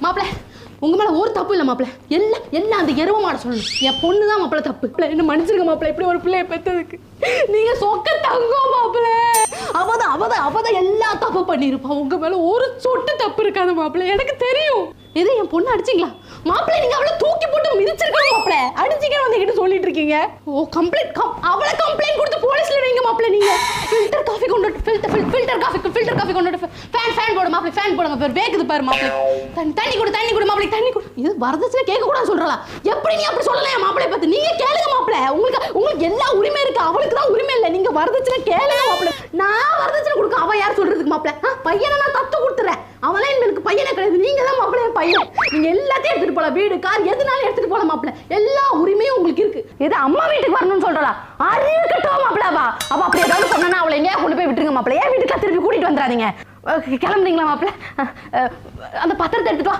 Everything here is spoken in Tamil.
மாப்பிள்ள உங்க மேல ஒரு தப்பு இல்ல மாப்பிள்ள, எல்லாம் அந்த எருவ மாட சொல்லணும். என் பொண்ணு தான் மாப்பிள்ள தப்பு. என்ன மன்னிச்சிருக்க மாப்பிள்ள, இப்படி ஒரு பிள்ளைய பெத்ததுக்கு. நீங்க சொக்க தங்கம் மாப்பிள்ள. அவதான் எல்லா தப்பு பண்ணிருப்பா. உங்க மேல ஒரு சொட்டு தப்பு இருக்காது மாப்பிள்ள, எனக்கு தெரியும். எது என் பொண்ணு அடிச்சிங்களா மாப்பிள்ள? நீங்க அவளை தூக்கி போட்டு மிதிச்சிருக்கீங்க மாப்பிள்ள. அடிச்சிங்கன்னு வந்து என்கிட்ட சொல்லிட்டு இருக்கீங்க. ஓ கம்ப்ளைண்ட், அவளை கம்ப்ளைண்ட் கொடுத்து போலீஸ்ல வைங்க மாப்பிள்ள. நீங்க ஃபில்டர் காஃபி கொண்டு ஃபில்டர் காஃபி கொண்டு ஃபேன் போடு மாப்பிள்ள, ஃபேன் போடுங்க. பேர் வேக்குது பாரு மாப்பிள்ள. தண்ணி கொடு மாப்பிள்ள, தண்ணி கொடு. இது வரதட்சணை கேட்க கூடாது சொல்றா. எப்படி நீ அப்படி சொல்லலாம் மாப்பிள்ளை பார்த்து? நீங்க கேளுங்க மாப்பிள்ள, உங்களுக்கு எல்லா உரிமை இருக்கு, அவளுக்கு தான் உரிமை இல்லை. நீங்க வரதட்சணை கேளுங்க மாப்பிள்ள. நான் வரதட்சணை கொடுக்க அவ யார் சொல்றதுக்கு மாப்பிள்ள? பையனை நான் தத்து கொடுத்துறேன், அவளே எனக்கு பையனை கிடையாது. நீங்க தான் மாப்பிள்ள பையன். நீங்க எல்லாத்தையும் எடுத்துட்டு போலாம், வீடு கார் எதுனாலும் எடுத்துட்டு போலாம் மாப்பிள்ள. எல்லா உரிமையும் உங்களுக்கு இருக்கு. எது அம்மா வீட்டுக்கு வரணும்னு சொல்றா? அறிவு கட்டுவா மாப்பிள்ள. அவ அப்படி ஏதாவது சொன்னா அவளை எங்கேயா கொண்டு போய் விட்டுருங்க மாப்பிள்ள. ஏன் வீட்டுக்கு திருப்பி கூட்டிட்டு வந்துடாதீங்க. கிளம்புறீங்களா மாப்பிள்ள? அந்த பத்திரத்தை எடுத்துட்டு வா.